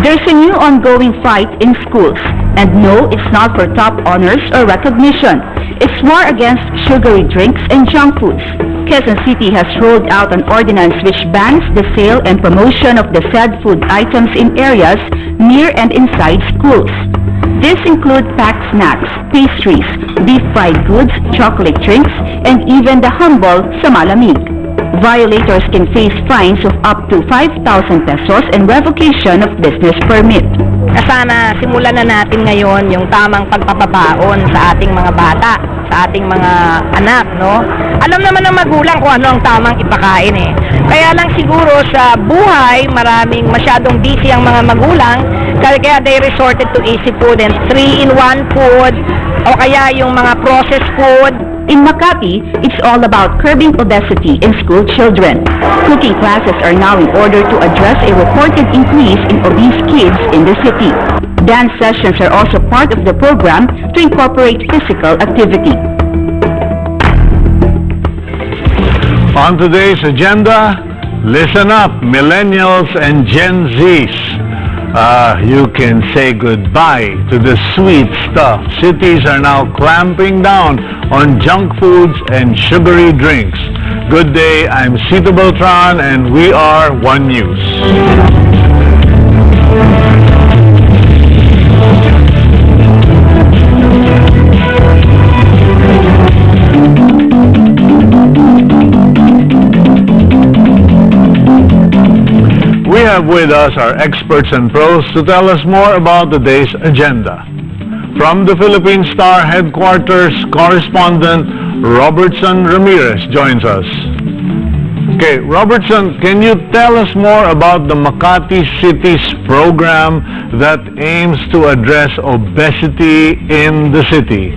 There's a new ongoing fight in schools, and no, it's not for top honors or recognition. It's war against sugary drinks and junk foods. Quezon City has rolled out an ordinance which bans the sale and promotion of the said food items in areas near and inside schools. This includes packed snacks, pastries, deep fried goods, chocolate drinks, and even the humble sa malamig. Violators can face fines of up to 5,000 pesos and revocation of business permit. Sana simulan na natin ngayon yung tamang pagpapabaon sa ating mga bata, sa ating mga anak, no? Alam naman ng magulang kung ano ang tamang ipakain eh. Kaya lang siguro sa buhay, masyadong busy ang mga magulang, kaya they resorted to easy food and 3-in-1 food, o kaya yung mga processed food. In Makati, it's all about curbing obesity in school children. Cooking classes are now in order to address a reported increase in obese kids in the city. Dance sessions are also part of the program to incorporate physical activity. On today's agenda, listen up, millennials and Gen Zs. You can say goodbye to the sweet stuff. Cities are now clamping down on junk foods and sugary drinks. Good day, I'm Cito Beltran and we are One News. We have with us our experts and pros to tell us more about the day's agenda. From the Philippine Star Headquarters, correspondent Robertson Ramirez joins us. Okay, Robertson, can you tell us more about the Makati City's program that aims to address obesity in the city?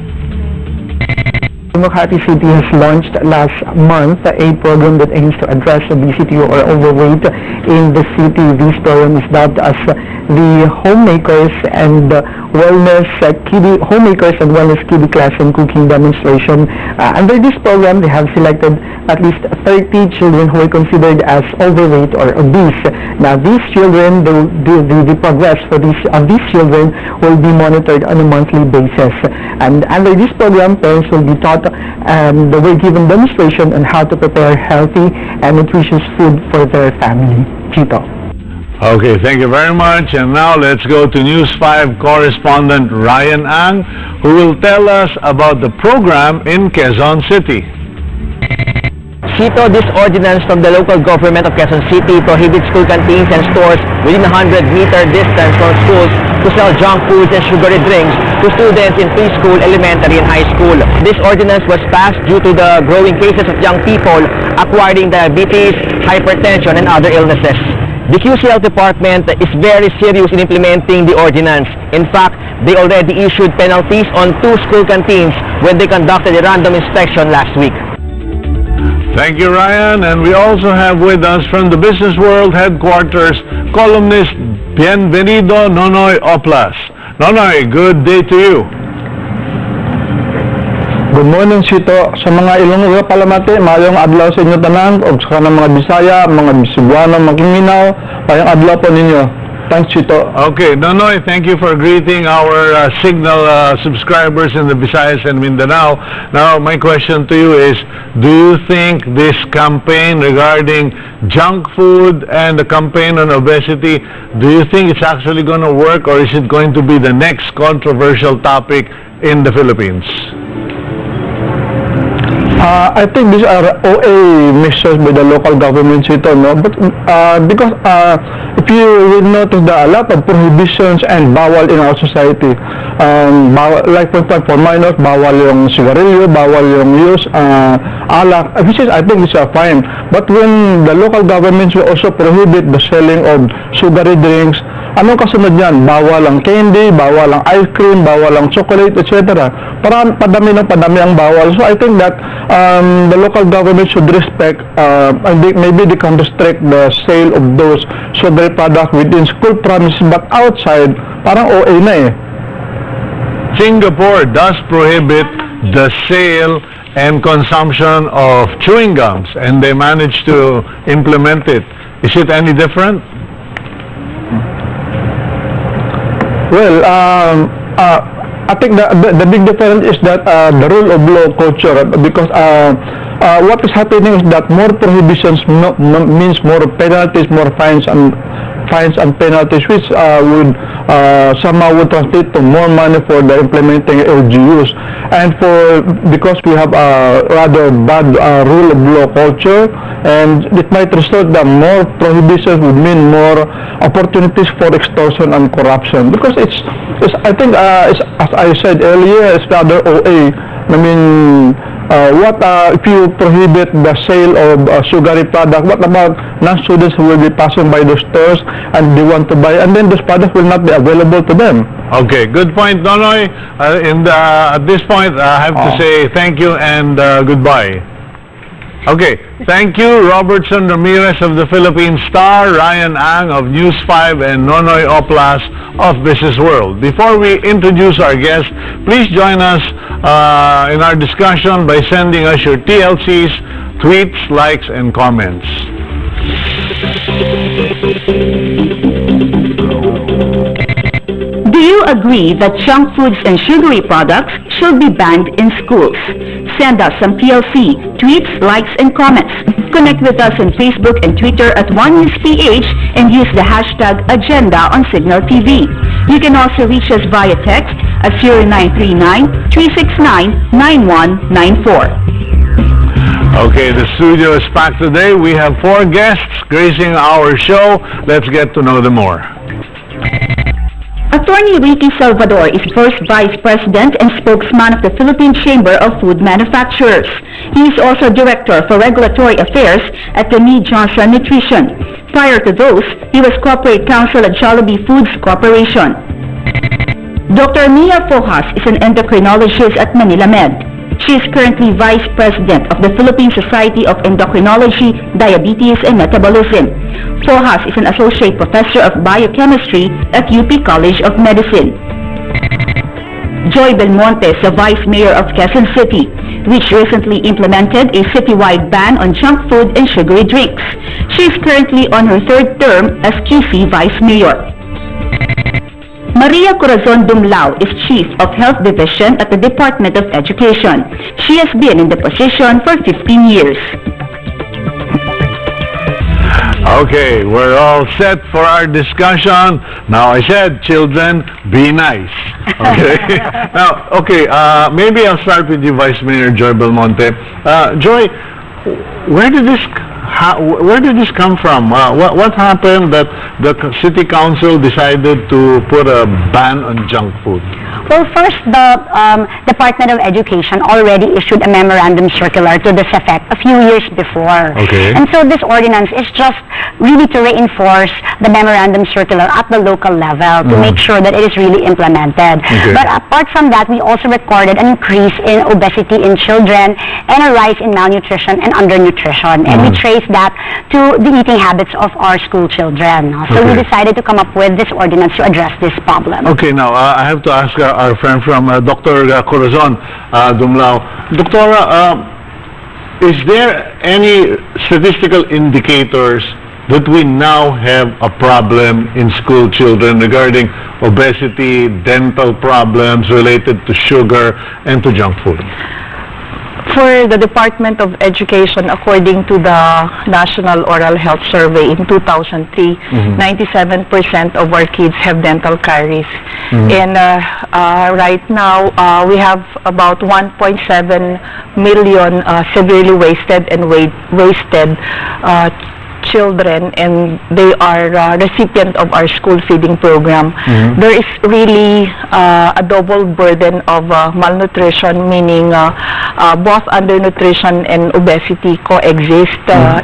Makati City has launched last month a program that aims to address obesity or overweight in the city. This program is dubbed as the Homemakers and Wellness Kiddie Class and Cooking Demonstration. Under this program, they have selected at least 30 children who are considered as overweight or obese. Now, these children, the progress for these children will be monitored on a monthly basis. And under this program, parents will be taught the way given demonstration on how to prepare healthy and nutritious food for their family. Chito. Okay, thank you very much. And now let's go to News 5 correspondent Ryan Ang, who will tell us about the program in Quezon City. Cito, this ordinance from the local government of Quezon City prohibits school canteens and stores within 100-meter distance from schools to sell junk foods and sugary drinks to students in preschool, elementary, and high school. This ordinance was passed due to the growing cases of young people acquiring diabetes, hypertension, and other illnesses. The QCL department is very serious in implementing the ordinance. In fact, they already issued penalties on 2 school canteens when they conducted a random inspection last week. Thank you, Ryan. And we also have with us from the Business World Headquarters, columnist Bienvenido Nonoy Oplas. Nonoy, good day to you. Good morning, Chito. Sa mga Ilonggo Palamate, mayong adlaw sa inyo tanan, o sa kanang mga Bisaya, mga Cebuano, Makiminaw, mayong adlaw po ninyo. Thanks, Chito. Okay, Nonoy, thank you for greeting our Signal subscribers in the Visayas and Mindanao. Now, my question to you is, do you think this campaign regarding junk food and the campaign on obesity, do you think it's actually going to work, or is it going to be the next controversial topic in the Philippines? I think these are OA measures by the local governments ito, no? But because if you will notice, there are a lot of prohibitions and bawal in our society. Like for minors, bawal yung sigarilyo, bawal yung use alak, which is, I think it's fine. But when the local governments will also prohibit the selling of sugary drinks, anong kasunod yan? Bawal ang candy, bawal ang ice cream, bawal ang chocolate, etc. Para padami ang bawal. So I think that the local government should respect, maybe they can restrict the sale of those sugary products within school premises, but outside, parang OA na eh. Singapore does prohibit the sale and consumption of chewing gums, and they managed to implement it. Is it any different? Well, I think the big difference is that the rule of law culture, because what is happening is that more prohibitions means more penalties, more fines and penalties, which would somehow would translate to more money for the implementing LGUs. And because we have a rather bad rule of law culture, and it might result that more prohibitions would mean more opportunities for extortion and corruption. Because I think, as I said earlier, it's rather OA. I mean, what if you prohibit the sale of sugary product? What about non-students who will be passing by those stores and they want to buy, and then those products will not be available to them? Okay, good point, Nonoy. At this point, I have to say thank you and goodbye. Okay, thank you, Robertson Ramirez of the Philippine Star, Ryan Ang of News 5, and Nonoy Oplas of Business World. Before we introduce our guest, please join us in our discussion by sending us your TLCs, tweets, likes, and comments. Do you agree that junk foods and sugary products should be banned in schools? Send us some TLC, tweets, likes, and comments. Connect with us on Facebook and Twitter at OneNewsPH and use the hashtag agenda on Signal TV. You can also reach us via text at 0939-369-9194. Okay, the studio is packed today. We have 4 guests gracing our show. Let's get to know them more. Attorney Ricky Salvador is first Vice President and spokesman of the Philippine Chamber of Food Manufacturers. He is also Director for Regulatory Affairs at the Mead Johnson Nutrition. Prior to those, he was Corporate Counsel at Jollibee Foods Corporation. Dr. Mia Fojas is an endocrinologist at Manila Med. She is currently Vice President of the Philippine Society of Endocrinology, Diabetes, and Metabolism. Fojas is an Associate Professor of Biochemistry at UP College of Medicine. Joy Belmonte is the Vice Mayor of Quezon City, which recently implemented a citywide ban on junk food and sugary drinks. She is currently on her 3rd term as QC Vice Mayor. Maria Corazon Dumlao is Chief of Health Division at the Department of Education. She has been in the position for 15 years. Okay, we're all set for our discussion. Now, I said, children, be nice. Okay. Now, okay, maybe I'll start with you, Vice Mayor Joy Belmonte. Joy, where did this come from? What happened that the City Council decided to put a ban on junk food? Well, first, the Department of Education already issued a memorandum circular to this effect a few years before. Okay. And so this ordinance is just really to reinforce the memorandum circular at the local level to make sure that it is really implemented. Okay. But apart from that, we also recorded an increase in obesity in children and a rise in malnutrition and undernutrition. And we traced that to the eating habits of our school children. So we decided to come up with this ordinance to address this problem. Okay, now I have to ask our friend from Dr. Corazon Dumlao. Doctora, is there any statistical indicators that we now have a problem in school children regarding obesity, dental problems related to sugar and to junk food? For the Department of Education, according to the National Oral Health Survey in 2003, 97% of our kids have dental caries. And right now, we have about 1.7 million severely wasted and wasted children, and they are recipient of our school feeding program. There is really a double burden of malnutrition, meaning both undernutrition and obesity coexist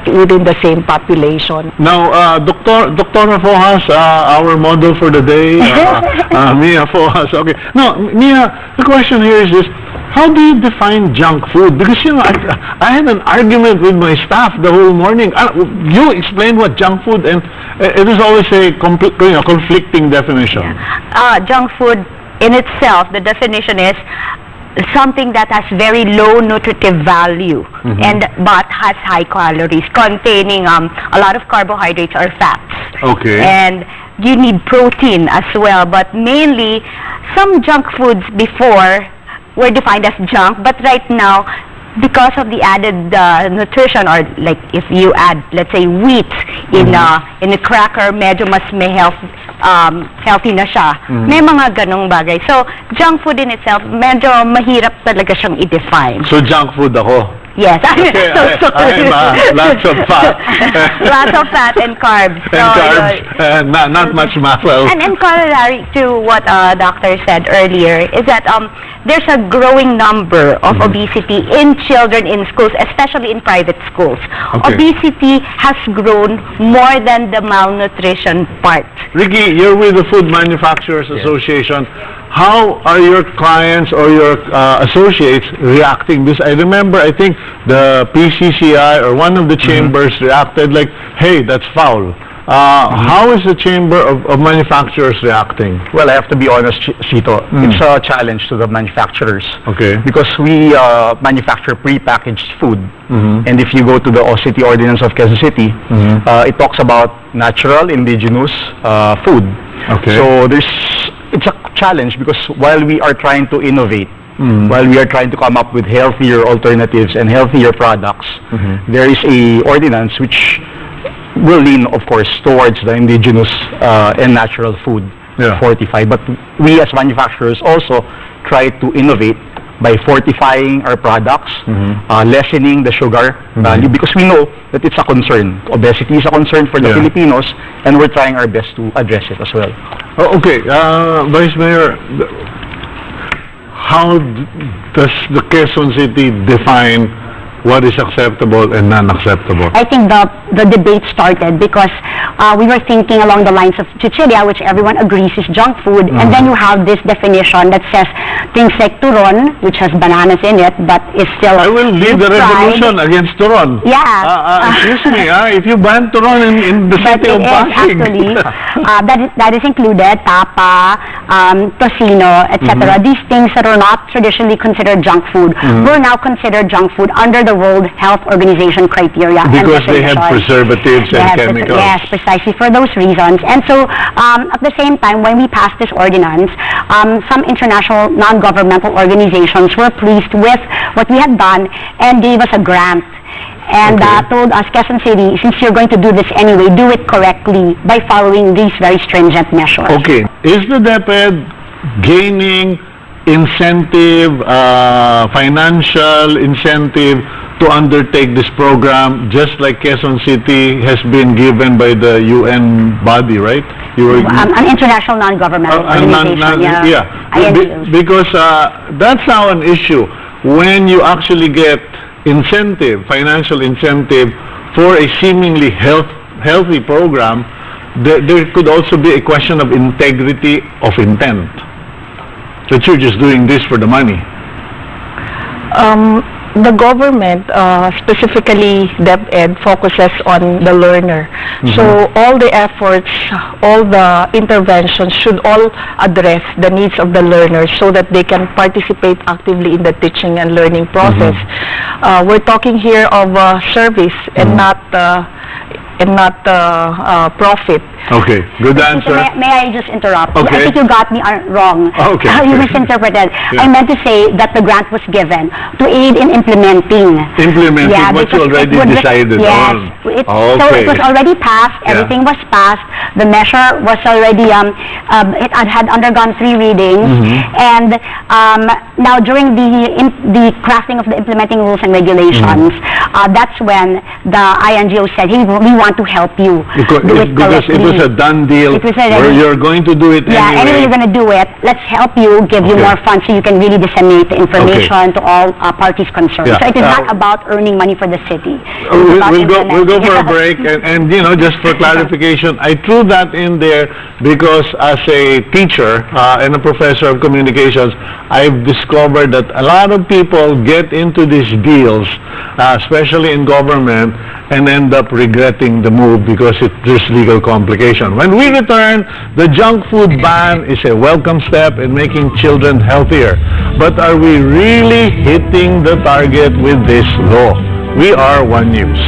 within the same population. Now, Dr. Fojas, our model for the day, Mia Fojas. Okay. Now, Mia, the question here is this: how do you define junk food? Because, you know, I had an argument with my staff the whole morning. You explain what junk food, and it is always a conflicting definition. Junk food in itself, the definition is something that has very low nutritive value but has high calories, containing a lot of carbohydrates or fats. Okay. And you need protein as well, but mainly some junk foods before were defined as junk, but right now, because of the added nutrition, or like if you add, let's say, wheat in a cracker, medyo mas may healthy na siya. May mga ganong bagay. So, junk food in itself, medyo mahirap talaga siyang i-define. So, junk food ako. Yes. Okay, I'm lots of fat. Lots of fat and carbs. And carbs, not much muscle. And corollary to what doctor said earlier is that there's a growing number of obesity in children in schools, especially in private schools. Okay. Obesity has grown more than the malnutrition part. Ricky, you're with the Food Manufacturers Association. How are your clients or your associates reacting? Because I remember, I think the PCCI or one of the chambers reacted like, hey, that's foul. How is the Chamber of Manufacturers reacting? Well, I have to be honest, Chito. It's a challenge to the manufacturers. Okay. Because we manufacture pre-packaged food. And if you go to the City Ordinance of Quezon City, it talks about natural, indigenous food. Okay. So it's a challenge because while we are trying to innovate, while we are trying to come up with healthier alternatives and healthier products, there is a ordinance which will lean, of course, towards the indigenous and natural food, fortify. But we as manufacturers also try to innovate by fortifying our products, lessening the sugar value, because we know that it's a concern. Obesity is a concern for the Filipinos, and we're trying our best to address it as well. Oh, okay, Vice Mayor, how does the Quezon City define what is acceptable and non-acceptable? I think the debate started because we were thinking along the lines of chichirya, which everyone agrees is junk food, and then you have this definition that says things like turon, which has bananas in it, but is still I will lead the fried. revolution against turon. Yeah. Excuse me, if you ban turon in the But city of it is Pasig. actually, that is included, tapa, tocino, etc. These things that are not traditionally considered junk food were now considered junk food under the World Health Organization criteria. Because and they have preservatives and chemicals. Yes, precisely for those reasons. And so, at the same time, when we passed this ordinance, some international non-governmental organizations were pleased with what we had done and gave us a grant. And told us, Quezon City, since you're going to do this anyway, do it correctly by following these very stringent measures. Okay. Is the DepEd gaining incentive, financial incentive to undertake this program, just like Quezon City has been given by the UN body, right? You were An international non-governmental organization, because that's now an issue. When you actually get incentive, financial incentive for a seemingly healthy program, there could also be a question of integrity of intent. That you're just doing this for the money. The government, specifically DepEd, focuses on the learner. So all the efforts, all the interventions should all address the needs of the learners so that they can participate actively in the teaching and learning process. We're talking here of service and not profit. Okay, good answer. May I just interrupt? Okay. I think you got me wrong. Okay. You misinterpreted. I meant to say that the grant was given to aid in implementing. What you already decided on. So it was already passed. Everything was passed. The measure was already, it had undergone 3 readings. And now during the crafting of the implementing rules and regulations, that's when the INGO said, hey, we want to help you do it because it was a done deal where you're going to do it anyway you're going to do it. Let's help you, give you more funds so you can really disseminate the information to all parties concerned. So it is not about earning money for the city. We'll go for a break, and you know, just for clarification, I threw that in there because as a teacher and a professor of communications, I've discovered that a lot of people get into these deals, especially in government, and end up regretting making the move because there's legal complication. When we return, the junk food ban is a welcome step in making children healthier. But are we really hitting the target with this law? We are One News.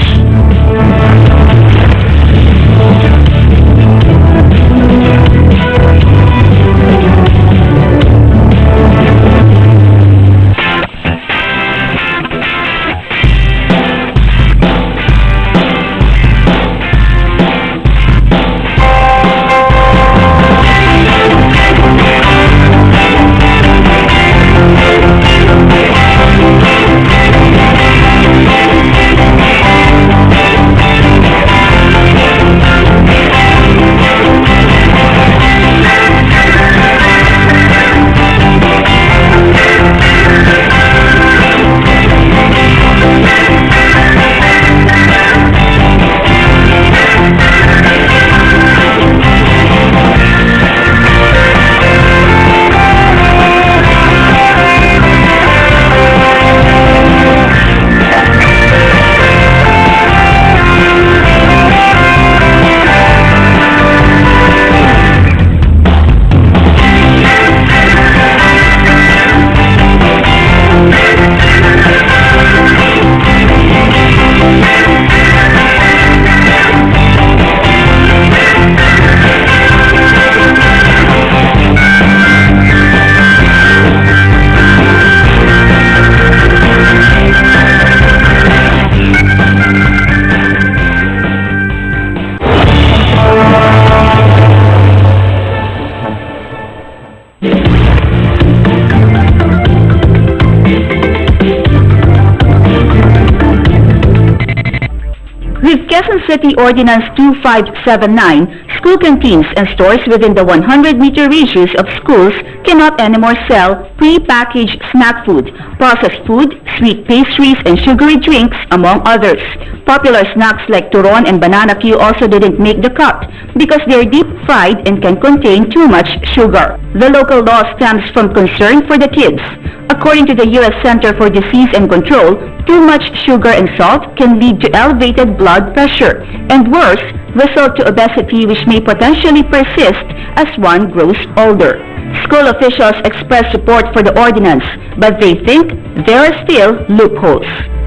With Quezon City Ordinance 2579, school canteens and stores within the 100-meter radius of schools cannot anymore sell pre-packaged snack food, processed food, sweet pastries, and sugary drinks, among others. Popular snacks like turon and banana Q also didn't make the cut because they're deep-fried and can contain too much sugar. The local law stems from concern for the kids. According to the U.S. Center for Disease and Control, too much sugar and salt can lead to elevated blood pressure, and worse, result to obesity, which may potentially persist as one grows older. School officials express support for the ordinance, but they think there are still loopholes.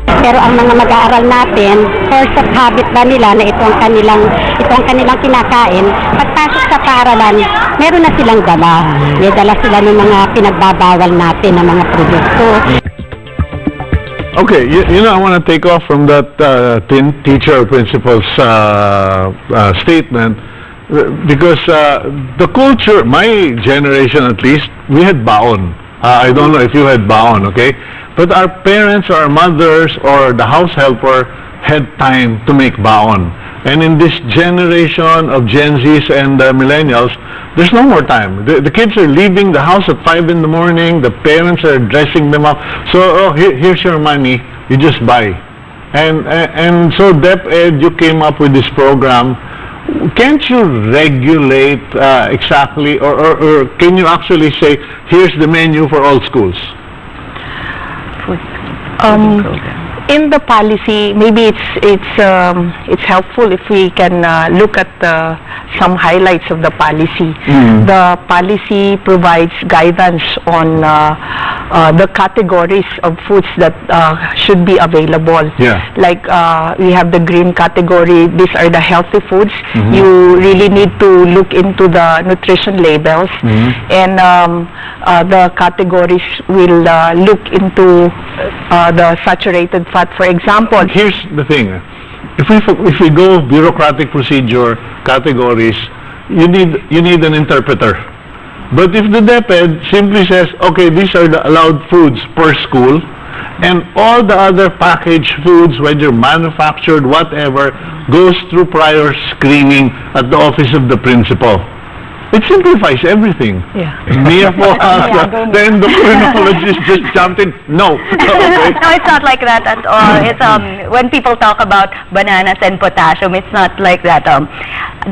Pero ang mga mag-aaral natin, force of habit ba nila na itong kanilang kinakain, pagpasok sa paaralan, meron na silang dala. May dala sila ng mga pinagbabawal natin na mga produkto. Okay, you know, I want to take off from that teacher principal's statement because the culture, my generation at least, we had baon. I don't know if you had baon, okay? But our parents or our mothers or the house helper had time to make baon. And in this generation of Gen Zs and millennials, there's no more time. The kids are leaving the house at 5 in the morning. The parents are dressing them up. So, here's your money. You just buy. And so DepEd, you came up with this program. Can't you regulate exactly, or can you actually say, here's the menu for all schools? In the policy, maybe it's helpful if we can look at some highlights of the policy. The policy provides guidance on the categories of foods that should be available. Yeah. Like we have the green category. These are the healthy foods. You really need to look into the nutrition labels, and the categories will look into the saturated fat. For example, Here's the thing. If we go bureaucratic procedure categories, you need an interpreter. But if the DepEd simply says, okay, these are the allowed foods per school, and all the other packaged foods, whether manufactured, whatever, goes through prior screening at the office of the principal. It simplifies everything. Yeah. Mia po, the endocrinologist just jumped in. No. Okay. No, it's not like that at all. It's when people talk about bananas and potassium, it's not like that.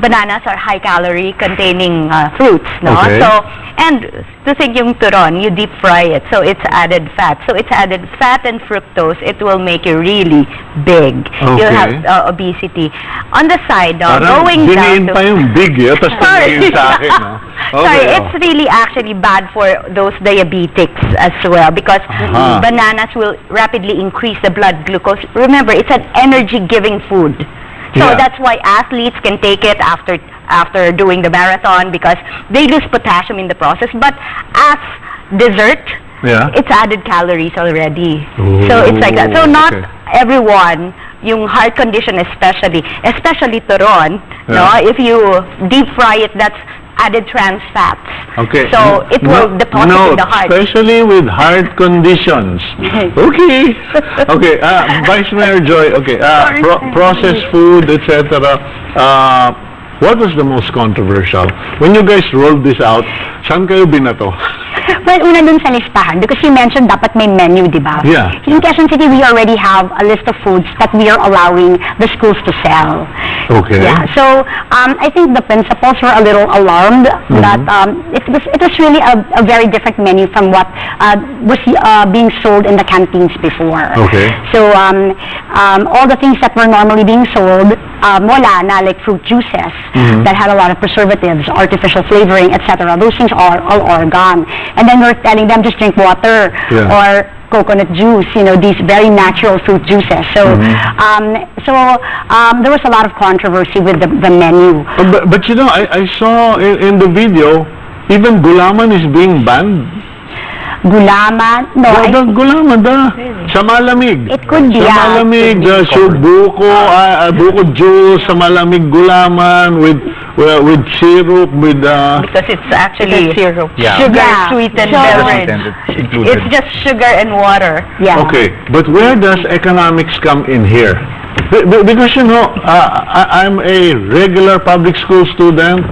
Bananas are high calorie containing fruits, no? Okay. So, and to think yung turon, you deep fry it, so it's added fat. So it's added fat and fructose. It will make you really big. You'll have obesity. On the side, going down pa yung big, tapos tumingin sa akin, no? Okay, sorry, it's really actually bad for those diabetics as well, because bananas will rapidly increase the blood glucose. Remember, it's an energy-giving food. So that's why athletes can take it after doing the marathon, because they lose potassium in the process. But as dessert, it's added calories already. Ooh, so it's like that. So not okay. everyone, yung heart condition especially turon, no? If you deep fry it, that's added trans fats. Okay. So it will deposit in the heart. Especially with heart conditions. Okay. Okay. Vice Mayor Joy. Okay. Processed food, etc. What was the most controversial? When you guys rolled this out, saan kayo binato? Well, una dun sa listahan, because you mentioned dapat may menu, di ba? Yeah. In Quezon City, we already have a list of foods that we are allowing the schools to sell. Okay. Yeah. So I think the principals were a little alarmed that it was really a very different menu from what was being sold in the canteens before. Okay. So all the things that were normally being sold, wala na, like fruit juices that had a lot of preservatives, artificial flavoring, etc. Those things are gone. And then we're telling them just drink water or coconut juice, you know, these very natural fruit juices. So, there was a lot of controversy with the menu. But you know, I saw in the video, even gulaman is being banned. Gulaman? No, Gulaman, sa malamig. It could be, Sa malamig, buko juice, sa malamig gulaman with syrup, with Because it's actually syrup. sugar sweetened beverage. Included. It's just sugar and water. Yeah. Okay, but where does economics come in here? Because, you know, I'm a regular public school student.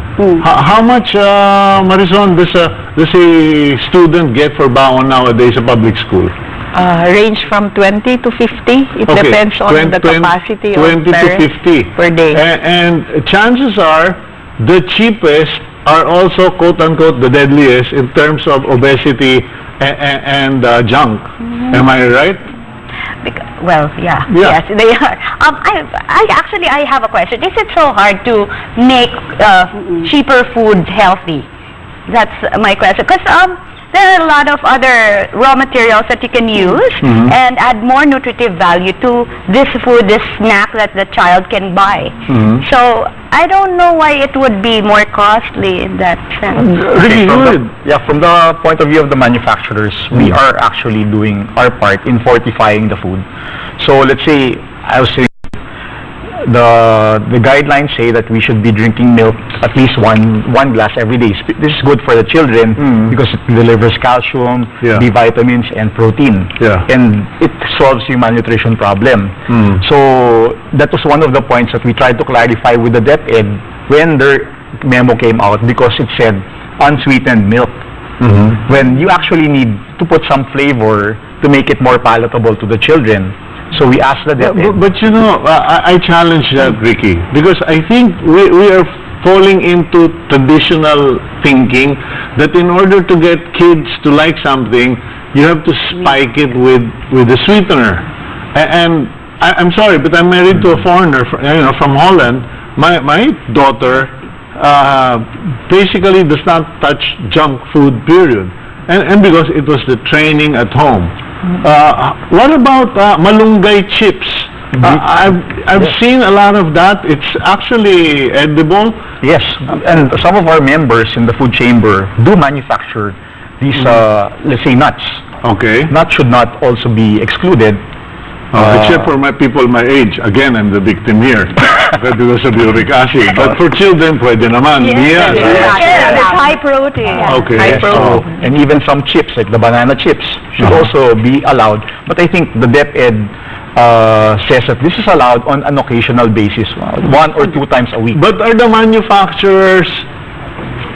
How much, Marizon, does a student get for baon nowadays at public school? Range from 20 to 50. It depends on the capacity of 20 to parents 50 per day. And chances are, the cheapest are also, quote-unquote, the deadliest in terms of obesity and junk. Am I right? Well, yes, they are. I have a question. Is it so hard to make cheaper food healthy? That's my question. Because there are a lot of other raw materials that you can use and add more nutritive value to this food, this snack that the child can buy. So I don't know why it would be more costly in that sense. Really good. From the point of view of the manufacturers, we are actually doing our part in fortifying the food. So let's say, I was saying, the guidelines say that we should be drinking milk at least one glass every day. This is good for the children because it delivers calcium, B vitamins, and protein. And it solves the malnutrition problem. So that was one of the points that we tried to clarify with the DepEd when their memo came out, because it said unsweetened milk. When you actually need to put some flavor to make it more palatable to the children. So we asked the DepEd. But you know, I challenge that, Ricky, because I think we are falling into traditional thinking that in order to get kids to like something, you have to spike it with a sweetener. And I'm sorry, but I'm married to a foreigner, from Holland. My daughter basically does not touch junk food, period. And because it was the training at home. What about malunggay chips? I've seen a lot of that. It's actually edible. Yes, and some of our members in the food chamber do manufacture these, let's say, nuts. Okay. Nuts should not also be excluded. Except for my people my age. Again, I'm the victim here. Because of uric acid. But for children, pwede naman. Yes, it's high protein. Okay. High protein. And even some chips, like the banana chips, should also be allowed. But I think the DepEd says that this is allowed on an occasional basis, 1 or 2 times a week. But are the manufacturers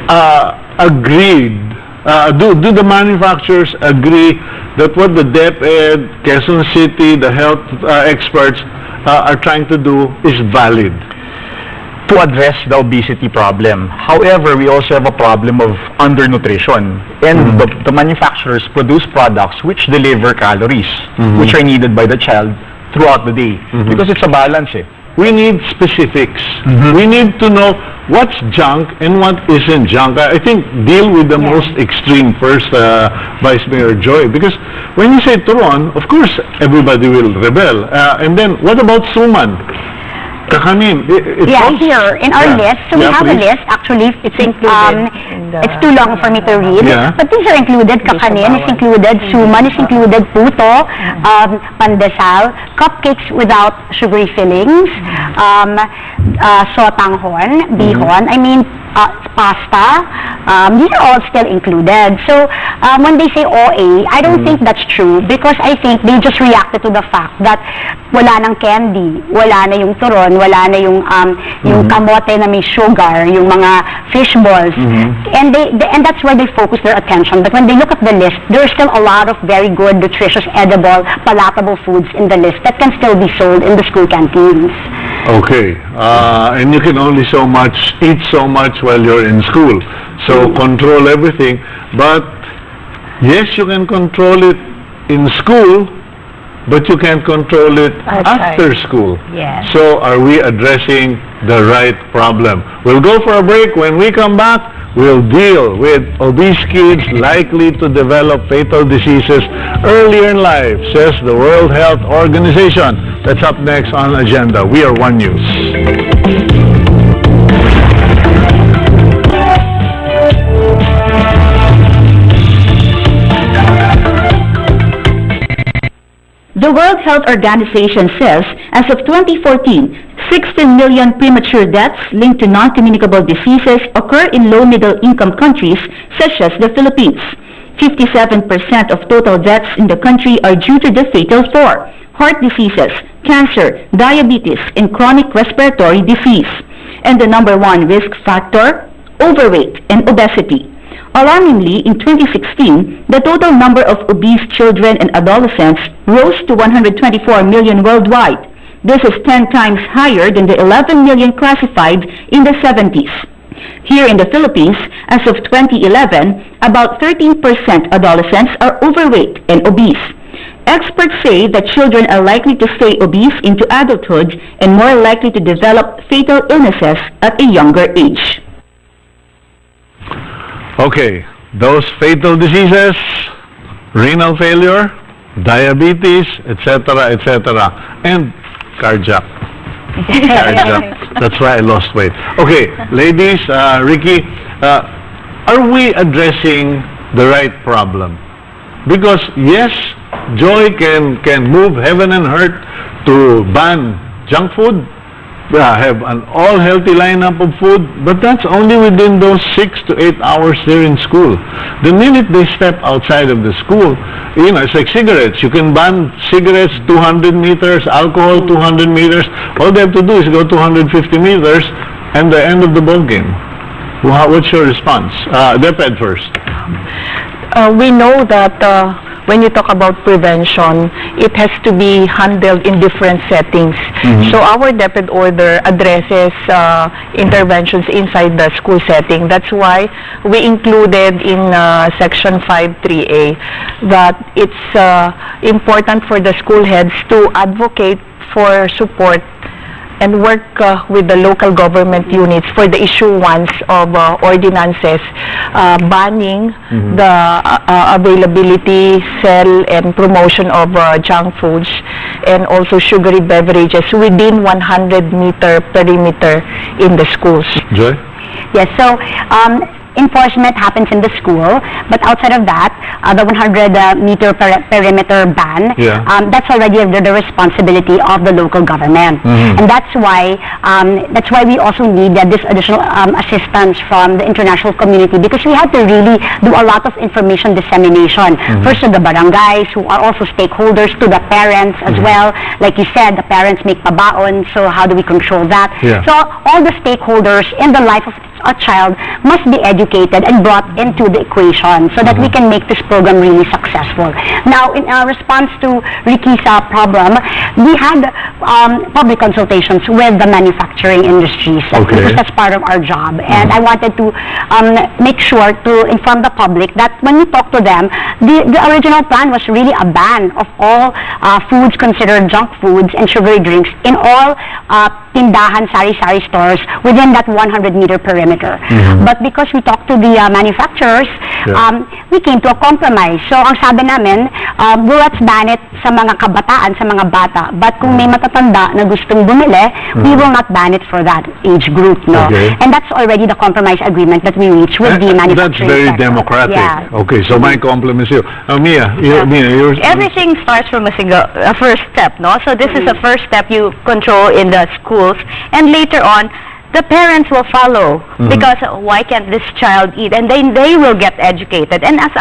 agreed, do the manufacturers agree that what the DepEd, Quezon City, the health experts are trying to do is valid? To address the obesity problem. However, we also have a problem of undernutrition. And the manufacturers produce products which deliver calories, which are needed by the child throughout the day. Because it's a balance eh. We need specifics. We need to know what's junk and what isn't junk. I think deal with the most extreme first, Vice Mayor Joy, because when you say turon, of course everybody will rebel. And then what about suman? Kakanin. Yeah, here in our list, so we have a list. Actually, it's it's too long for me to read. Yeah. But these are included. Kakanin is included. Suman is included. Puto, pandesal, cupcakes without sugary fillings, sotanghon, bihon. I mean, pasta. These are all still included. So when they say OA, I don't think that's true because I think they just reacted to the fact that wala nang candy, wala na yung turon, wala na yung kamote na may sugar, yung mga fish balls, and that's where they focus their attention. But when they look at the list, there are still a lot of very good, nutritious, edible, palatable foods in the list that can still be sold in the school canteens. Okay, and you can only eat so much while you're in school. So control everything. But yes, you can control it in school, but you can't control it after school. Yes. So are we addressing the right problem? We'll go for a break. When we come back, we'll deal with obese kids likely to develop fatal diseases earlier in life, says the World Health Organization. That's up next on Agenda. We are One News. The World Health Organization says, as of 2014, 16 million premature deaths linked to non-communicable diseases occur in low-middle income countries such as the Philippines. 57% of total deaths in the country are due to the fatal four: heart diseases, cancer, diabetes, and chronic respiratory disease. And the number one risk factor, overweight and obesity. Alarmingly, in 2016, the total number of obese children and adolescents rose to 124 million worldwide. This is 10 times higher than the 11 million classified in the 70s. Here in the Philippines, as of 2011, about 13% adolescents are overweight and obese. Experts say that children are likely to stay obese into adulthood and more likely to develop fatal illnesses at a younger age. Okay, those fatal diseases, renal failure, diabetes, etc., and cardiac. That's why I lost weight. Okay, ladies, Ricky, are we addressing the right problem? Because yes, Joy can move heaven and earth to ban junk food, have an all-healthy lineup of food, but that's only within those 6 to 8 hours they're in school. The minute they step outside of the school, you know, it's like cigarettes. You can ban cigarettes 200 meters, alcohol 200 meters. All they have to do is go 250 meters and the end of the ball game. What's your response? DepEd first. We know that when you talk about prevention, it has to be handled in different settings. So our DepEd order addresses interventions inside the school setting. That's why we included in Section 5.3a that it's important for the school heads to advocate for support and work with the local government units for the issuance of ordinances banning the availability, sale, and promotion of junk foods and also sugary beverages within 100-meter perimeter in the schools. Joy? Yes, so enforcement happens in the school, but outside of that, the 100-meter perimeter ban, that's already the responsibility of the local government. And that's why we also need this additional assistance from the international community, because we have to really do a lot of information dissemination. First to the barangays, who are also stakeholders, to the parents as well. Like you said, the parents make pabaon, so how do we control that? So all the stakeholders in the life of the a child must be educated and brought into the equation so that we can make this program really successful. Now, in response to Ricky's problem, we had public consultations with the manufacturing industries because that's part of our job. And I wanted to make sure to inform the public that when we talk to them, the original plan was really a ban of all foods considered junk foods and sugary drinks in all tindahan, sari-sari stores within that 100-meter perimeter. But because we talked to the manufacturers, we came to a compromise. So, ang sabi namin, well, let's ban it sa mga kabataan, sa mga bata. But kung may matatanda na gustong bumili, we will not ban it for that age group, no? And that's already the compromise agreement that we reached with the manufacturing That's very sector. democratic. Yeah. Okay, so my compliments to you. Mia, yours. Everything starts from a first step, no? So this is a first step you control in the schools, and later on, the parents will follow because why can't this child eat? And then they will get educated. And as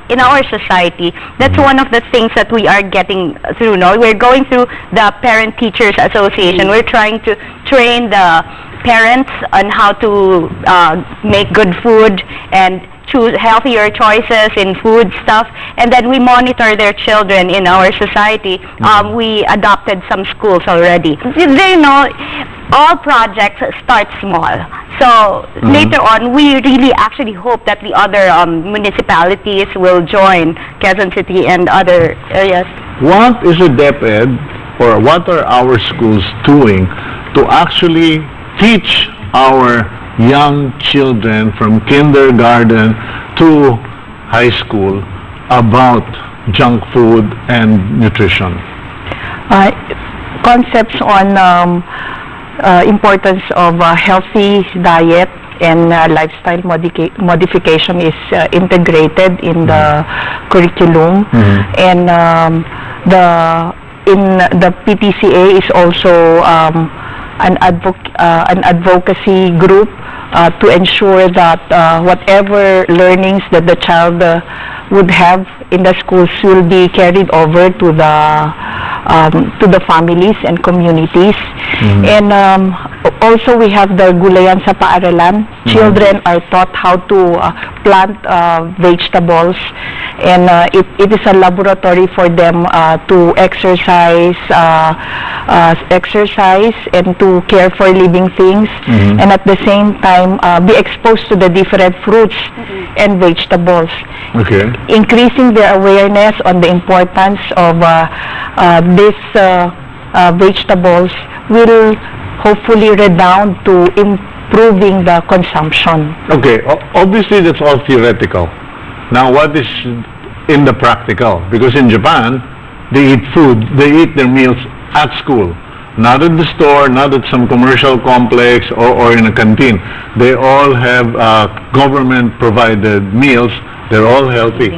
in our society, that's one of the things that we are getting through. No, we're going through the Parent Teachers Association. We're trying to train the parents on how to make good food and choose healthier choices in food stuff, and then we monitor their children in our society. We adopted some schools already. They know all projects start small. So later on, we really actually hope that the other municipalities will join Quezon City and other areas. What is a DepEd, or what are our schools doing to actually teach our young children from kindergarten to high school about junk food and nutrition? Concepts on importance of healthy diet and lifestyle modification is integrated in the curriculum, and the PTCA is also an advocacy group to ensure that whatever learnings that the child would have in the schools will be carried over to the families and communities. And also we have the Gulayan sa Paaralan. Children are taught how to plant vegetables, and it is a laboratory for them to exercise and to care for living things, and at the same time be exposed to the different fruits and vegetables. Increasing their awareness on the importance of these vegetables will hopefully redound to improving the consumption. Okay, obviously that's all theoretical. Now what is in the practical? Because in Japan, they eat food, they eat their meals at school. Not at the store, not at some commercial complex or in a canteen. They all have government-provided meals. They're all healthy.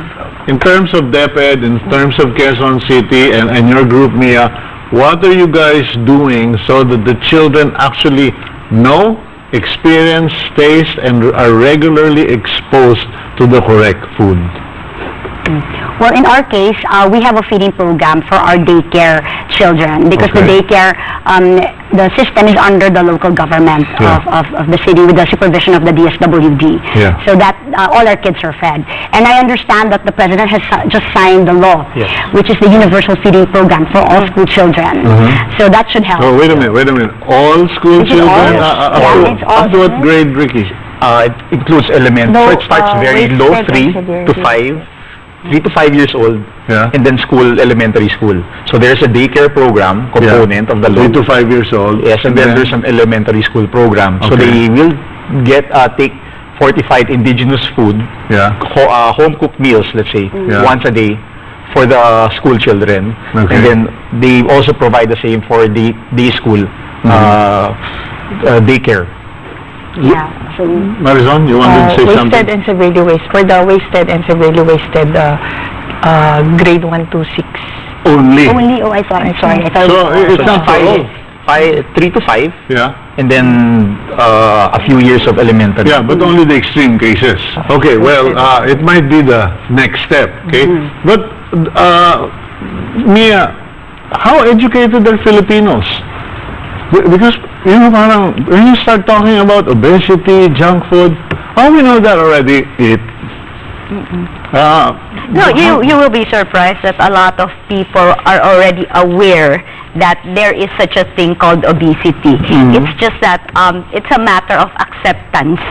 In terms of DepEd, in terms of Quezon City and your group, Mia, what are you guys doing so that the children actually know, experience, taste, and are regularly exposed to the correct food? Well, in our case, we have a feeding program for our daycare children because the daycare, the system is under the local government of the city with the supervision of the DSWD. So that all our kids are fed. And I understand that the President has just signed the law, which is the universal feeding program for all school children. So that should help. Oh, wait a minute. All school children? Up to what grade, Ricky? It includes elementary. It starts very low, 3 to 5. 3 to 5 years old, and then elementary school. So there's a daycare program component of the law. 3 to 5 years old. Yes, and then there's an elementary school program. So they will take fortified indigenous food, home cooked meals, let's say, once a day for the school children. And then they also provide the same for the day school daycare. Marizon, you wanted to say something? Wasted and severely wasted. For the wasted and severely wasted, grade 1 to 6. Only? Oh, I thought. I'm sorry. So it's not for all. 3 to 5. And then a few years of elementary. Yeah, but only the extreme cases. Okay, well, it might be the next step, okay? But, Mia, how educated are Filipinos? Because you know, parang, when you start talking about obesity, junk food, we know that already. No, you will be surprised that a lot of people are already aware that there is such a thing called obesity. It's just that it's a matter of acceptance.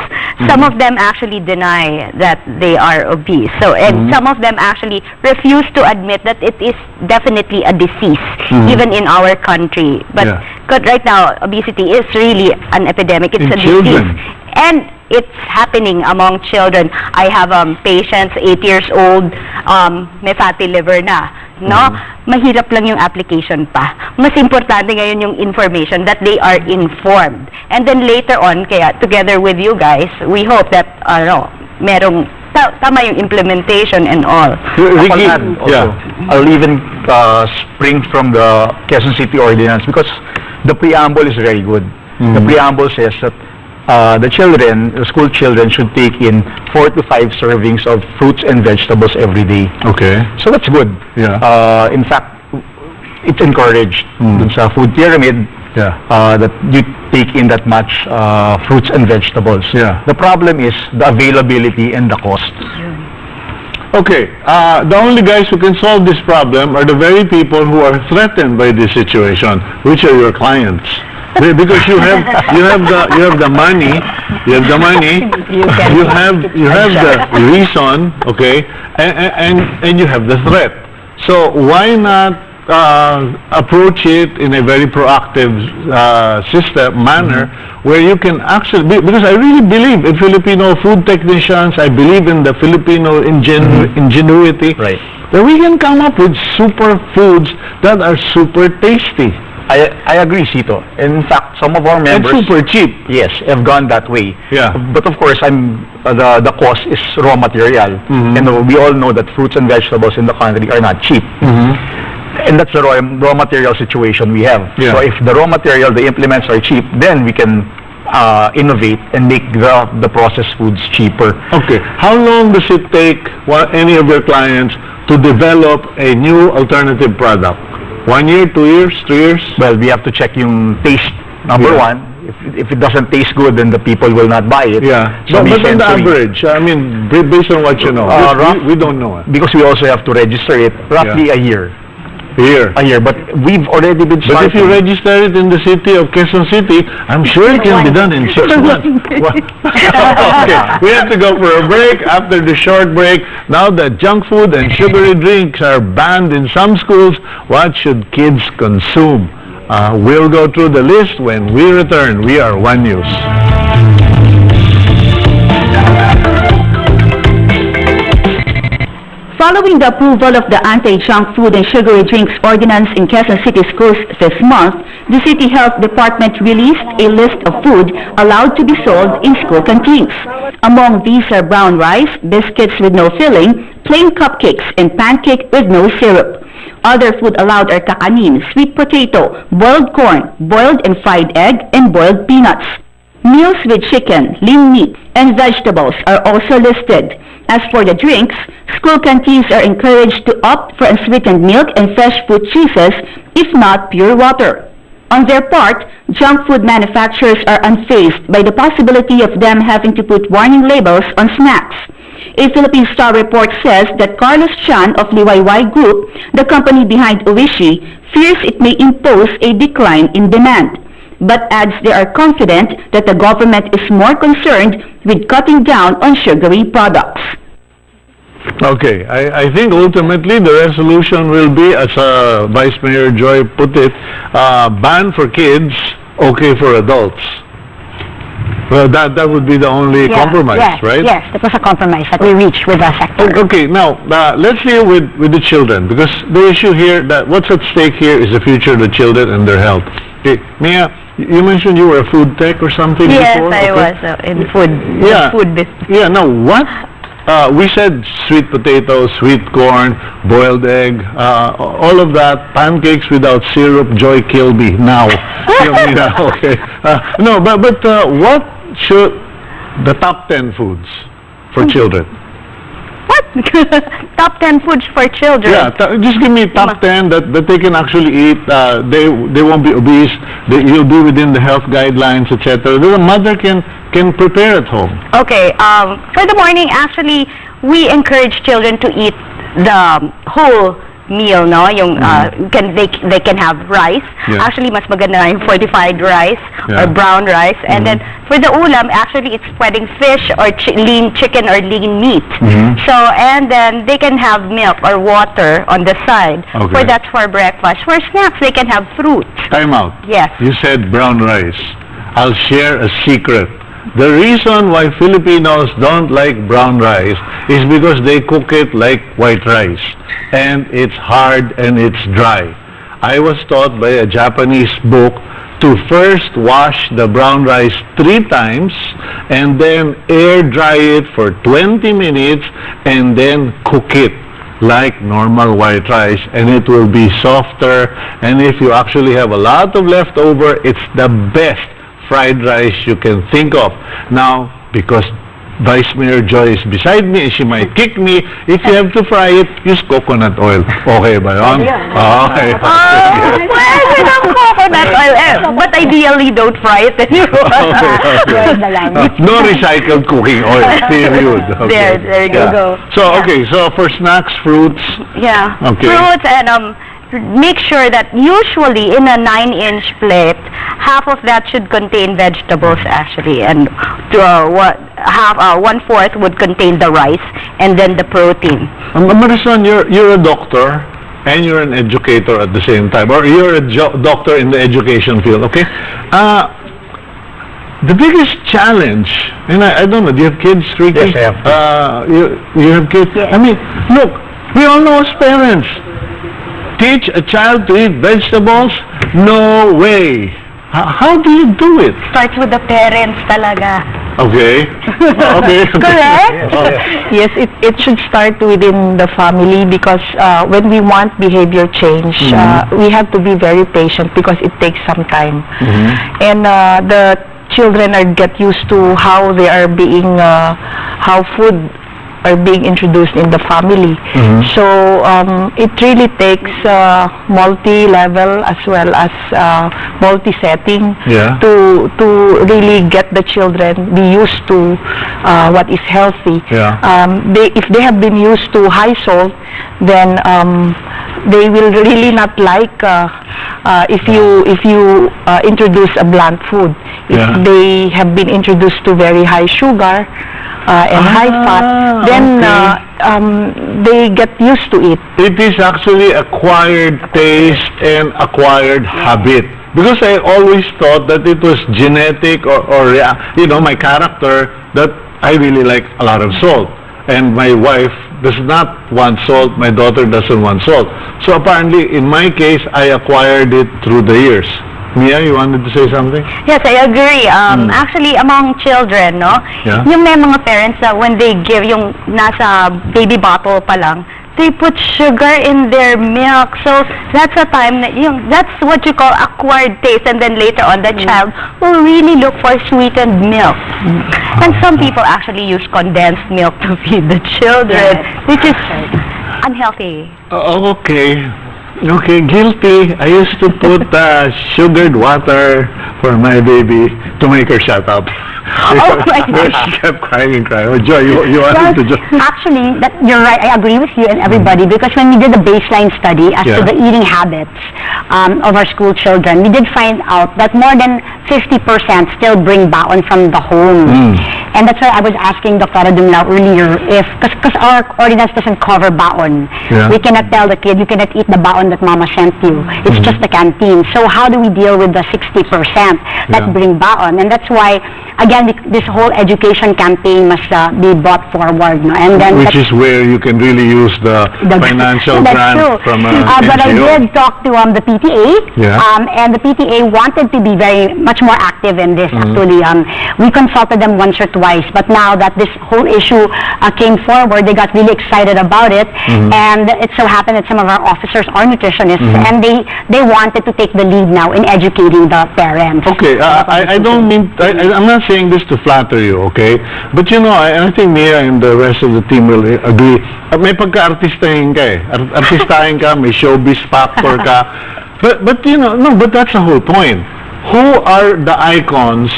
Some of them actually deny that they are obese. So, and some of them actually refuse to admit that it is definitely a disease, even in our country. But right now, obesity is really an epidemic. It's In a children. disease. And it's happening among children. I have patients, 8 years old, may fatty liver na. No? Mahirap lang yung application pa. Mas importante ngayon yung information that they are informed. And then later on, kaya together with you guys, we hope that, merong tama yung implementation and all. Ricky, I'll even spring from the Quezon City ordinance because the preamble is very good. The preamble says that the school children should take in 4 to 5 servings of fruits and vegetables every day. Okay. So that's good. Yeah. In fact, it's encouraged dun sa food pyramid that you take in that much fruits and vegetables. Yeah. The problem is the availability and the cost. Okay, the only guys who can solve this problem are the very people who are threatened by this situation, which are your clients. Because you have the money, you have the reason, okay, and you have the threat. So why not approach it in a very proactive manner where you can actually, because I really believe in Filipino food technicians, I believe in the Filipino ingenuity, Right. that we can come up with super foods that are super tasty. I agree, Sito. In fact, some of our members... And super cheap. Yes, have gone that way. Yeah. But of course, the cost is raw material. And we all know that fruits and vegetables in the country are not cheap. And that's the raw material situation we have. Yeah. So if the raw material, the implements are cheap, then we can innovate and make the processed foods cheaper. Okay. How long does it take any of your clients to develop a new alternative product? 1 year, 2 years, 3 years? Well, we have to check yung taste. Number one, if it doesn't taste good, then the people will not buy it. Yeah. So But on the essentially- average, I mean, based on what you know, we don't know it. because we also have to register it, roughly a year. Here. A year, but we've already been But if you starting. register it in the city of Quezon City, I'm sure it can be done in 6 months. Okay, we have to go for a break. After the short break, now that junk food and sugary drinks are banned in some schools, what should kids consume? We'll go through the list when we return. We are One News. Following the approval of the anti-junk food and sugary drinks ordinance in Quezon City schools this month, the City Health Department released a list of food allowed to be sold in school canteens. Among these are brown rice, biscuits with no filling, plain cupcakes, and pancake with no syrup. Other food allowed are kakanin, sweet potato, boiled corn, boiled and fried egg, and boiled peanuts. Meals with chicken, lean meat, and vegetables are also listed. As for the drinks, school canteens are encouraged to opt for unsweetened milk and fresh fruit juices, if not pure water. On their part, junk food manufacturers are unfazed by the possibility of them having to put warning labels on snacks. A Philippine Star report says that Carlos Chan of Liwayway Group, the company behind Oishi, fears it may impose a decline in demand, but adds they are confident that the government is more concerned with cutting down on sugary products. Okay, I think ultimately the resolution will be, as Vice Mayor Joy put it, ban for kids, okay for adults. Well, that would be the only compromise, yes, right? Yes, that was a compromise that we reached with the sector. Okay, now, let's deal with the children, because the issue here, that what's at stake here is the future of the children and their health. Okay, Mia, you mentioned you were a food tech or something Yes, before? I Okay. was in food. Yeah. Food business. Yeah, now what? We said sweet potato, sweet corn, boiled egg, all of that, pancakes without syrup, Joy Kilby, now. Yeah, okay. No, but what should the top 10 foods for children? What? Top 10 foods for children. Yeah, just give me top 10 that they can actually eat. They won't be obese. You'll be within the health guidelines, etc. The mother can prepare at home. Okay, for the morning, actually, we encourage children to eat the whole meal, no? Yung, they can have rice. Yeah. Actually, mas maganda na yung fortified rice or brown rice. And then, for the ulam, actually, it's pwedeng fish or lean chicken or lean meat. So, and then, they can have milk or water on the side. Okay. That's for breakfast. For snacks, they can have fruits. Time out. Yes. You said brown rice. I'll share a secret. The reason why Filipinos don't like brown rice is because they cook it like white rice. And it's hard and it's dry. I was taught by a Japanese book to first wash the brown rice 3 times and then air dry it for 20 minutes and then cook it like normal white rice, and it will be softer. And if you actually have a lot of leftover, it's the best fried rice you can think of. Now, because Vice Mayor Joy is beside me and she might kick me, if you have to fry it, use coconut oil. Okay ba yun? Okay. Pwede ng coconut oil. But ideally, don't fry it anymore. No recycled cooking oil, period. Okay. There you go. So, okay, so for snacks, fruits. Yeah. Okay. Fruits and make sure that usually in a 9-inch plate, half of that should contain vegetables actually, and 1/4 would contain the rice, and then the protein. Marison, you're a doctor and you're an educator at the same time, or you're a doctor in the education field. Okay. The biggest challenge, and I don't know, do you have kids, Ricky? Yes, I have. You have kids? Yes. I mean, look, we all know as parents, teach a child to eat vegetables? No way. How do you do it? Starts with the parents talaga. Okay. Okay. Correct? Yes, it should start within the family, because when we want behavior change, we have to be very patient because it takes some time. And the children get used to how they are being, how food are being introduced in the family. So it really takes multi-level as well as multi-setting to really get the children be used to what is healthy. If they have been used to high salt, then they will really not like if you introduce a bland food. If they have been introduced to very high sugar and high fat, then they get used to it. It is actually acquired taste and acquired habit. Because I always thought that it was genetic or you know, my character, that I really like a lot of salt. And my wife does not want salt, my daughter doesn't want salt. So apparently, in my case, I acquired it through the years. Mia, you wanted to say something? Yes, I agree. Actually, among children, no? Yung may mga parents na when they give yung nasa baby bottle pa lang, they put sugar in their milk. So that's a time that that's what you call acquired taste, and then later on the child will really look for sweetened milk. And some people actually use condensed milk to feed the children, which is unhealthy. Okay. Okay, guilty. I used to put sugared water for my baby to make her shut up. Oh my gosh. She kept crying and crying. Oh, Joy, you wanted to just... Actually, you're right. I agree with you and everybody, because when we did the baseline study as to the eating habits of our school children, we did find out that more than 50% still bring baon from the home. And that's why I was asking Dr. Dumlao earlier, because our ordinance doesn't cover baon. We cannot tell the kid, you cannot eat the baon that mama sent you. It's just the canteen. So how do we deal with the 60% that bring baon? And that's why, again, this whole education campaign must be brought forward. No? And then which is where you can really use the financial grant from but I NGO. did talk to the PTA, and the PTA wanted to be very much more active in this. Actually, we consulted them once or twice, but now that this whole issue came forward, they got really excited about it. And it so happened that some of our officers are nutritionists, and they wanted to take the lead now in educating the parents. Okay, I don't mean, I'm not saying this to flatter you, okay? But you know, I think Mia and the rest of the team will agree. May pagka-artistahin ka eh. Artistahin ka, may showbiz factor ka. But you know, no, but that's the whole point. Who are the icons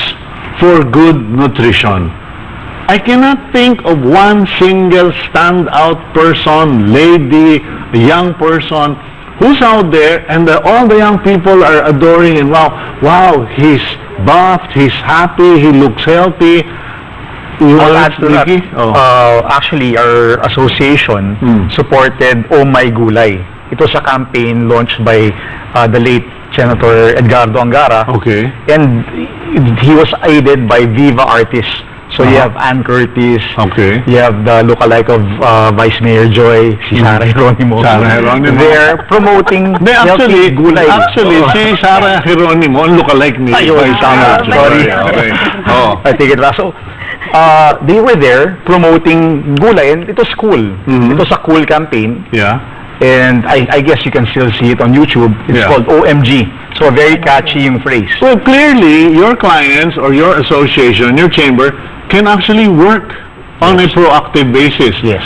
for good nutrition? I cannot think of one single standout person, lady, young person, who's out there and all the young people are adoring and wow, he's buffed, he's happy, he looks healthy. I'll add to that. Actually, our association supported Oh My Gulay. It was a campaign launched by the late Senator Edgardo Angara. Okay. And he was aided by Viva artists. So you have Ann Curtis. Okay. You have the lookalike of Vice Mayor Joy, si Sarah Geronimo. They're promoting healthy gulay. Actually, si Sarah Geronimo, ang lookalike ni Vice Mayor Joy. Sorry. Okay. I take it back. So, they were there promoting gulay, and it was cool. It was a cool campaign. Yeah. And I guess you can still see it on YouTube. It's called OMG. So, very catchy yung phrase. So, clearly, your clients or your association, your chamber, can actually work on a proactive basis. Yes.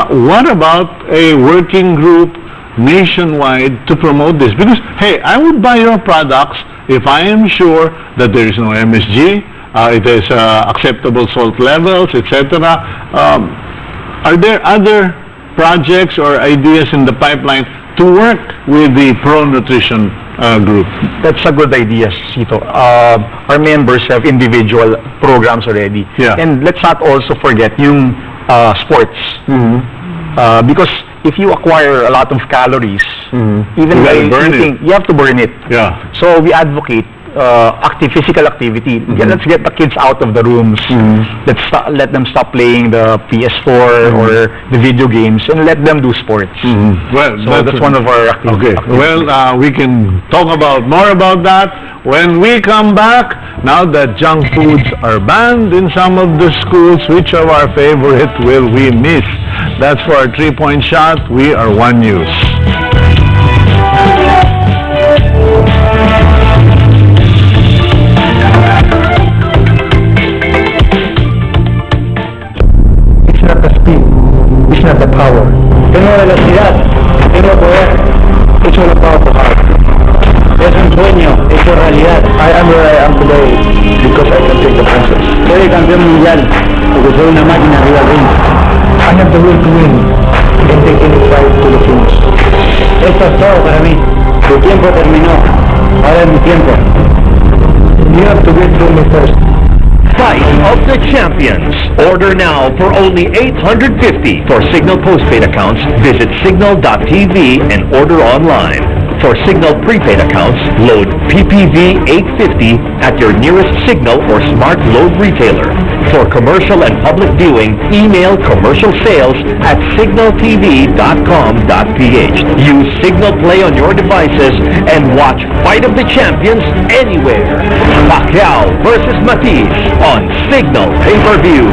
What about a working group nationwide to promote this? Because, hey, I would buy your products if I am sure that there is no MSG, it is acceptable salt levels, etc. Are there other projects or ideas in the pipeline to work with the pro-nutrition group? That's a good idea, Sito. Our members have individual programs already. Yeah. And let's not also forget yung sports. Because if you acquire a lot of calories, even You by gotta burn eating, you have to burn it. Yeah. So we advocate physical activity. Let's get the kids out of the rooms. Let's let them stop playing the PS4 or the video games and let them do sports. Well, So that's one of our activities. Okay. Well, we can talk about more about that when we come back. Now that junk foods are banned in some of the schools, which of our favorite will we miss? That's for our 3-point shot. We are One News. It's not the speed, it's not the power. Tengo velocidad, tengo poder, it's all about the heart. Es un sueño, hecho realidad. I am where I am today because I can take the process. Soy campeón mundial porque soy una máquina arriba del ring. I have the will to win and take any fight to the finish. Esto es todo para mí. Tu tiempo terminó. Ahora es mi tiempo. You have to get through me first. Fight of the Champions. Order now for only $850. For Signal postpaid accounts, visit signal.tv and order online. For Signal prepaid accounts, load PPV 850 at your nearest Signal or Smart Load retailer. For commercial and public viewing, email commercial sales at signaltv.com.ph. Use Signal Play on your devices and watch Fight of the Champions anywhere. Pacquiao versus Matiz on Signal Pay-Per-View.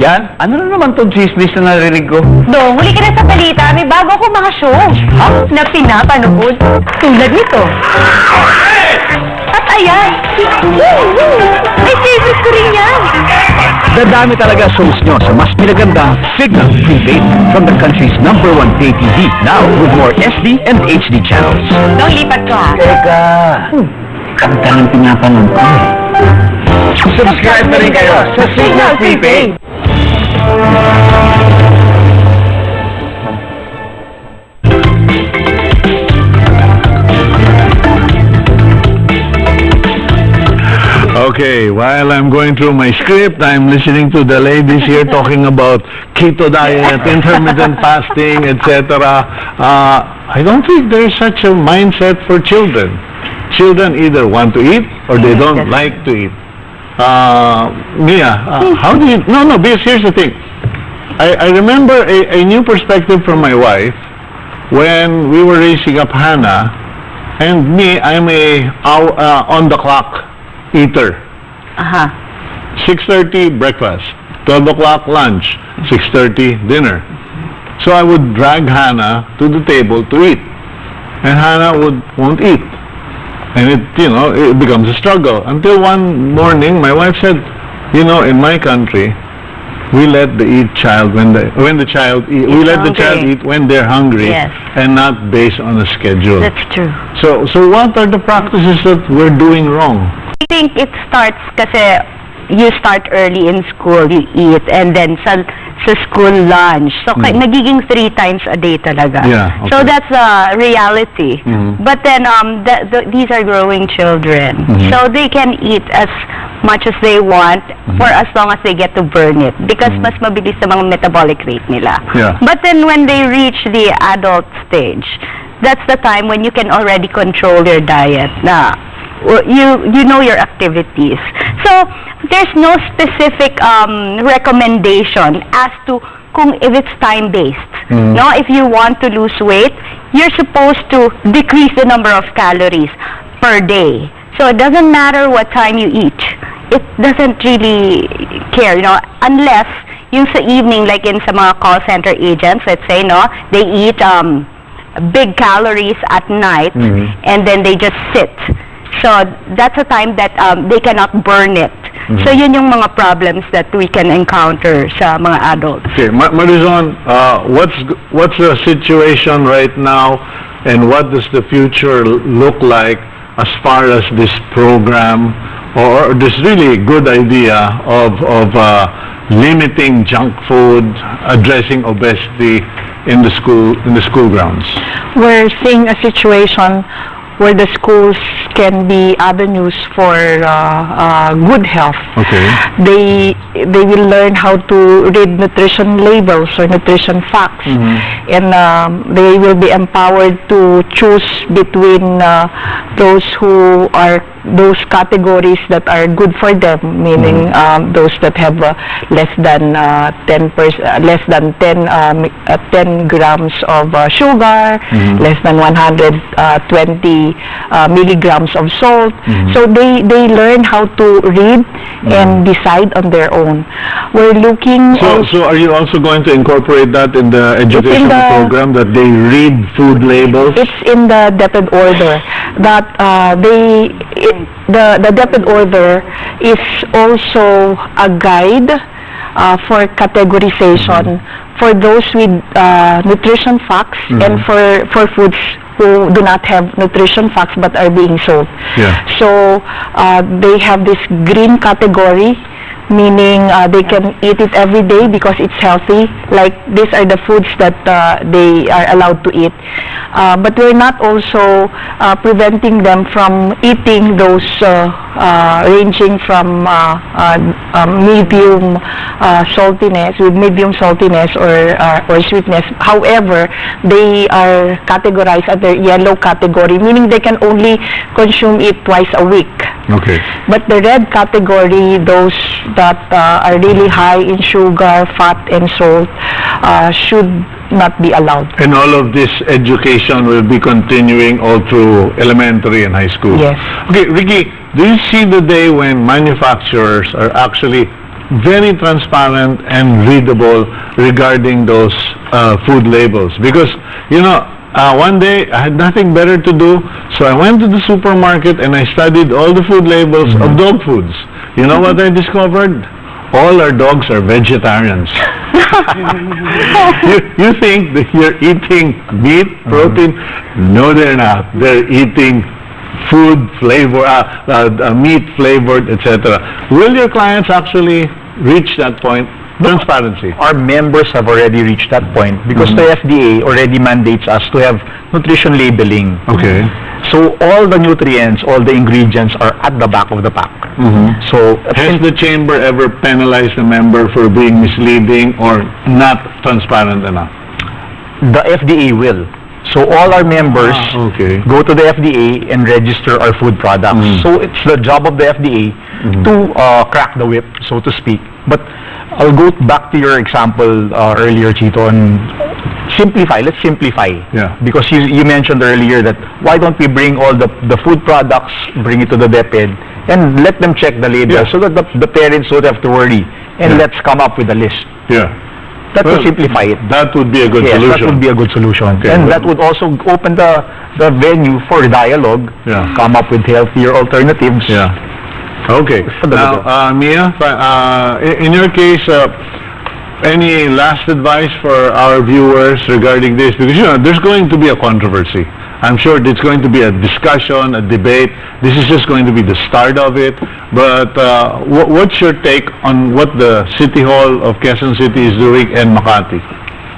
Yan? Ano na naman tong chismis na narinig ko? Dong, huli ka na sa balita. May bago akong mga show na pinapanood. Tulad nito. At ayan, may favorite ko rin yan. Dadami talaga shows nyo sa mas pinaganda Signal Prepaid from the country's #1 pay TV. Now with more SD and HD channels. Dong, lipat ko ha. Teka, kanta ng pinapanood ko. Subscribe na rin kayo sa Signal Prepaid. Okay, while I'm going through my script, I'm listening to the ladies here talking about keto diet, intermittent fasting, etc. I don't think there's such a mindset for children. Children either want to eat or they don't like to eat. Mia, how do you... No, because here's the thing. I remember a new perspective from my wife when we were raising up Hannah, and me, I'm a on-the-clock eater. 6:30 breakfast, 12 o'clock lunch, 6:30 dinner. So I would drag Hannah to the table to eat. and Hannah won't eat. And it becomes a struggle. Until one morning, my wife said, in my country, we let the child eat when they're hungry, Yes. and not based on a schedule. That's true. So what are the practices that we're doing wrong? I think it starts kasi you start early in school, you eat, and then sa school lunch. So, nagiging 3 times a day talaga. Yeah, okay. So, that's a reality. But then, these are growing children. So, they can eat as much as they want for as long as they get to burn it. Because mas mabilis sa mga metabolic rate nila. Yeah. But then, when they reach the adult stage, that's the time when you can already control your diet. Na, you know your activities. So, there's no specific recommendation as to if it's time-based. No, if you want to lose weight, you're supposed to decrease the number of calories per day. So, it doesn't matter what time you eat. It doesn't really care, unless yung sa evening, like in sa mga call center agents, let's say, they eat big calories at night, and then they just sit. So, that's a time that they cannot burn it. So, yun yung mga problems that we can encounter sa mga adults. Okay, Marizon, what's the situation right now, and what does the future look like as far as this program, or this really good idea of limiting junk food, addressing obesity in the school grounds? We're seeing a situation where the schools can be avenues for good health. Okay. They will learn how to read nutrition labels or nutrition facts, and they will be empowered to choose between those categories that are good for them, meaning those that have less than 10 grams of sugar, less than 120 milligrams of salt. So they learn how to read and decide on their own. We're looking. So are you also going to incorporate that in the educational program, that they read food labels? It's in the DepEd order that the DepEd order is also a guide for categorization for those with nutrition facts and for foods who do not have nutrition facts but are being sold. Yeah. So they have this green category, meaning they can eat it every day because it's healthy. Like, these are the foods that they are allowed to eat. But we're not also preventing them from eating those ranging from medium saltiness, with medium saltiness or sweetness. However, they are categorized under yellow category, meaning they can only consume it twice a week. Okay. But the red category, those that are really high in sugar, fat, and salt, should not be allowed. And all of this education will be continuing all through elementary and high school? Yes. Okay, Ricky, do you see the day when manufacturers are actually very transparent and readable regarding those food labels? Because, one day I had nothing better to do, so I went to the supermarket and I studied all the food labels of dog foods. You know what I discovered? All our dogs are vegetarians. you think that you're eating meat, protein? No, they're not. They're eating food flavor, meat flavored, etc. Will your clients actually reach that point? Transparency. Our members have already reached that point because the FDA already mandates us to have nutrition labeling. Okay. So all the nutrients, all the ingredients are at the back of the pack. So has the chamber ever penalized a member for being misleading or not transparent enough? The FDA will. So all our members go to the FDA and register our food products. So it's the job of the FDA to crack the whip, so to speak. But I'll go back to your example earlier, Chito, and simplify. Let's simplify. Yeah. Because you mentioned earlier that why don't we bring all the food products, bring it to the DepEd, and let them check the label so that the parents don't have to worry. And let's come up with a list. Yeah. That would simplify it. That would be a good Yes, solution. that would be a good solution. Okay. And that would also open the venue for dialogue, Yeah. come up with healthier alternatives. Yeah. Okay. Now, Mia, in your case, any last advice for our viewers regarding this? Because, there's going to be a controversy. I'm sure it's going to be a discussion, a debate. This is just going to be the start of it. But what's your take on what the City Hall of Quezon City is doing and Makati?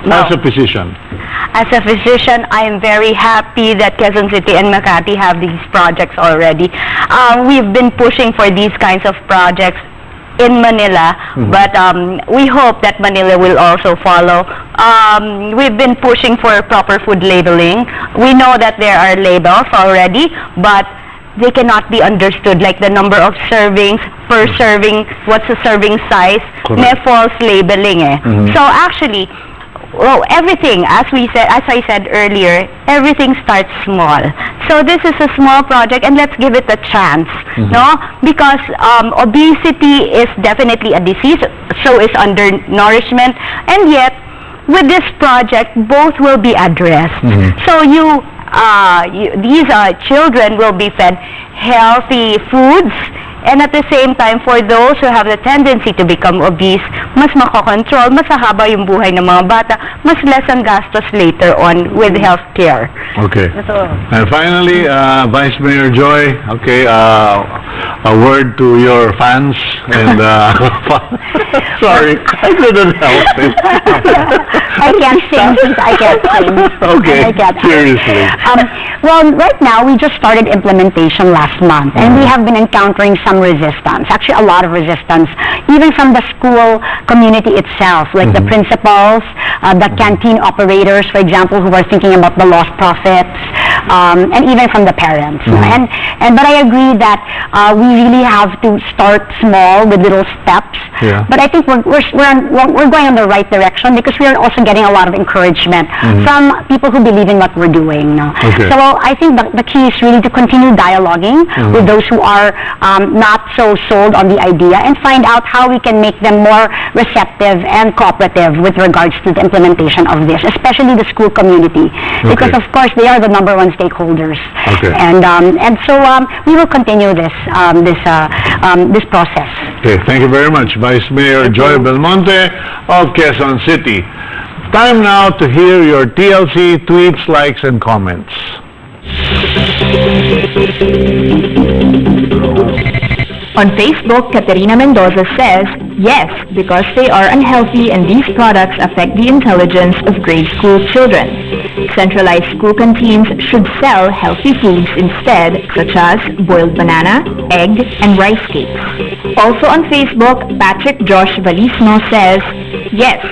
As a physician. As a physician, I am very happy that Quezon City and Makati have these projects already. We've been pushing for these kinds of projects in Manila, but we hope that Manila will also follow. We've been pushing for proper food labeling. We know that there are labels already, but they cannot be understood, like the number of servings per serving, what's the serving size, may false labeling So actually, everything, as I said earlier, everything starts small. So this is a small project, and let's give it a chance, no? Because obesity is definitely a disease, so is undernourishment, and yet with this project, both will be addressed. So these children will be fed healthy foods, and at the same time, for those who have the tendency to become obese, mas makokontrol, mas hahaba yung buhay ng mga bata, mas less ang gastos later on with health care. Okay. And finally, Vice Mayor Joy, okay, a word to your fans and sorry, I couldn't help it. I can't sing since I can't sing. Okay, seriously. Well, right now, we just started implementation last month, and we have been encountering some resistance, actually a lot of resistance, even from the school community itself, like the principals, the canteen operators, for example, who are thinking about the lost profits, and even from the parents. But I agree that we really have to start small with little steps. But I think we're going in the right direction, because we are also getting a lot of encouragement from people who believe in what we're doing. So I think the key is really to continue dialoguing with those who are not so sold on the idea, and find out how we can make them more receptive and cooperative with regards to the implementation of this, especially the school community, because of course they are the #1 stakeholders. And so we will continue this process. Okay, thank you very much, Vice Mayor Joy Belmonte of Quezon City. Time now to hear your TLC tweets, likes, and comments. On Facebook, Caterina Mendoza says, yes, because they are unhealthy and these products affect the intelligence of grade school children. Centralized school canteens should sell healthy foods instead, such as boiled banana, egg, and rice cakes. Also on Facebook, Patrick Josh Valisno says, yes,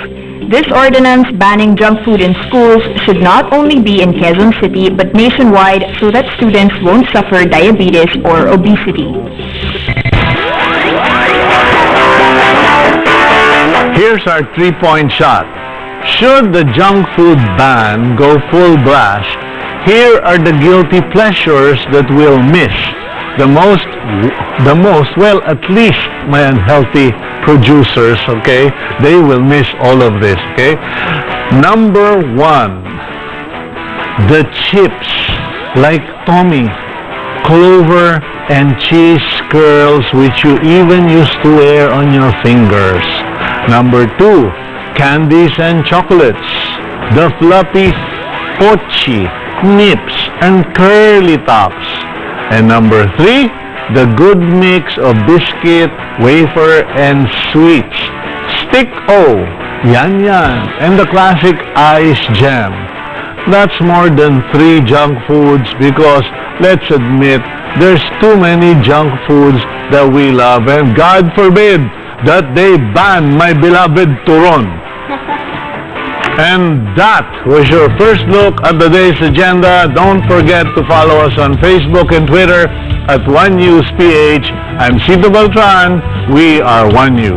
this ordinance banning junk food in schools should not only be in Quezon City but nationwide, so that students won't suffer diabetes or obesity. Here's our 3-point shot. Should the junk food ban go full blast, here are the guilty pleasures that we'll miss. The most, well, at least my unhealthy producers, okay, they will miss all of this, okay? Number 1, the chips like Tommy, Clover, and cheese curls, which you even used to wear on your fingers. Number 2, candies and chocolates, the fluffy pochi, nips, and curly tops. And number 3, the good mix of biscuit, wafer, and sweets. Stick O, Yan Yan, and the classic ice jam. That's more than 3 junk foods, because let's admit, there's too many junk foods that we love, and God forbid that they ban my beloved turon. And that was your first look at the day's agenda. Don't forget to follow us on Facebook and Twitter at One News PH. I'm Cito Beltran. We are One News.